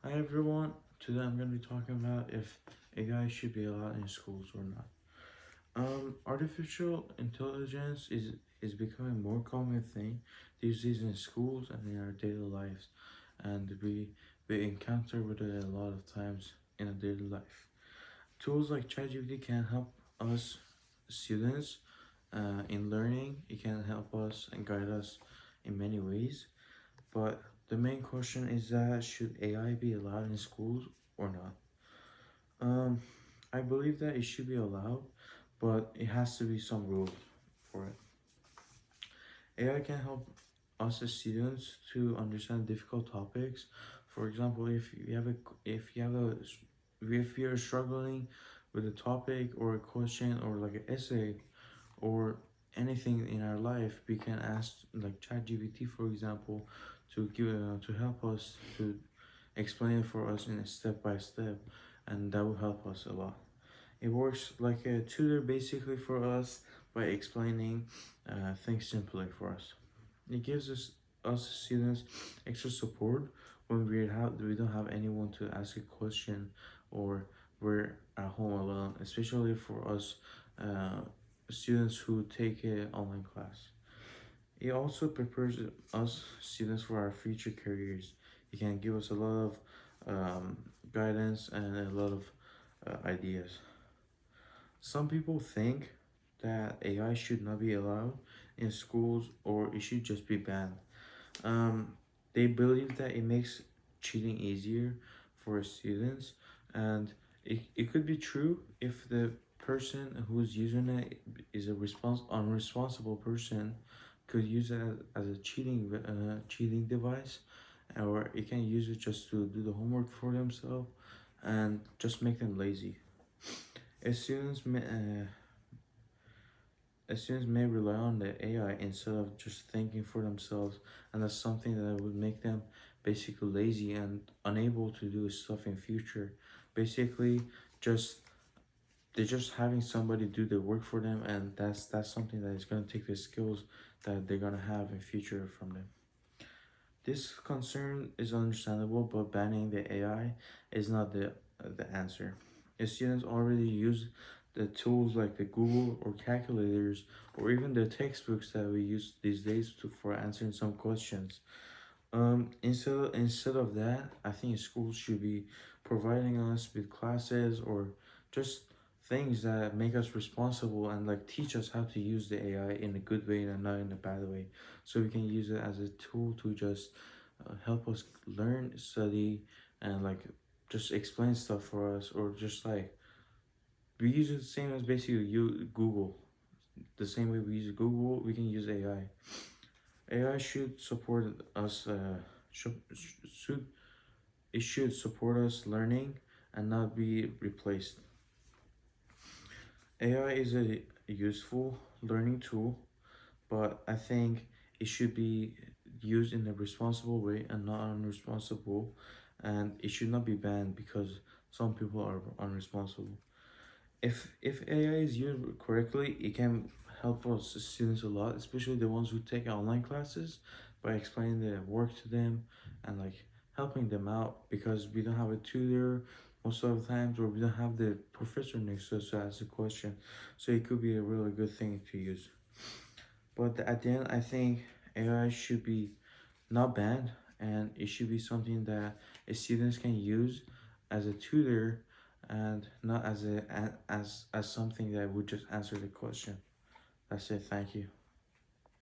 Hi everyone, today I'm going to be talking about if AI should be allowed in schools or not. Artificial intelligence is becoming more common thing these days in schools and in our daily lives, and we encounter with it a lot of times in our daily life. Tools like ChatGPT can help us students in learning. It can help us and guide us in many ways. But the main question is that should AI be allowed in schools or not? Um, I believe that it should be allowed, but it has to be some rules for it. AI can help us as students to understand difficult topics. For example, if you're struggling with a topic or a question or like an essay or anything in our life, we can ask like ChatGPT, for example, to help us to explain it for us in a step by step, and that will help us a lot. It works like a tutor basically for us by explaining things simply for us. It gives us students extra support when we don't have anyone to ask a question or we're at home alone, especially for us uh, students who take an online class. It also prepares us students for our future careers. It can give us a lot of guidance and a lot of ideas. Some people think that AI should not be allowed in schools or it should just be banned. Um, they believe that it makes cheating easier for students, and it could be true if the person who's using it is a unresponsible person, could use it as a cheating device, or it can use it just to do the homework for themselves and just make them lazy. As students may, uh, Students may rely on the AI instead of just thinking for themselves, and that's something that would make them basically lazy and unable to do stuff in future. Basically, just they're just having somebody do the work for them, and that's something that is gonna take the skills that they're gonna have in future from them. This concern is understandable, but banning the AI is not the answer. If students already use the tools like the Google or calculators or even the textbooks that we use these days for answering some questions. Instead of that, I think schools should be providing us with classes or just things that make us responsible and like teach us how to use the AI in a good way and not in a bad way, so we can use it as a tool to just help us learn, study, and like just explain stuff for us, or just like we use it the same as basically you Google. The same way we use Google, we can use AI. AI should support us. Should It should support us learning and not be replaced. AI is a useful learning tool, but I think it should be used in a responsible way and not unresponsible, and it should not be banned because some people are unresponsible. If AI is used correctly, it can help us students a lot, especially the ones who take online classes, by explaining the work to them and like helping them out, because we don't have a tutor most of the times, or we don't have the professor next to us to ask a question. So it could be a really good thing to use. But at the end, I think AI should be not banned, and it should be something that students can use as a tutor and not as something that would just answer the question. That's it. Thank you.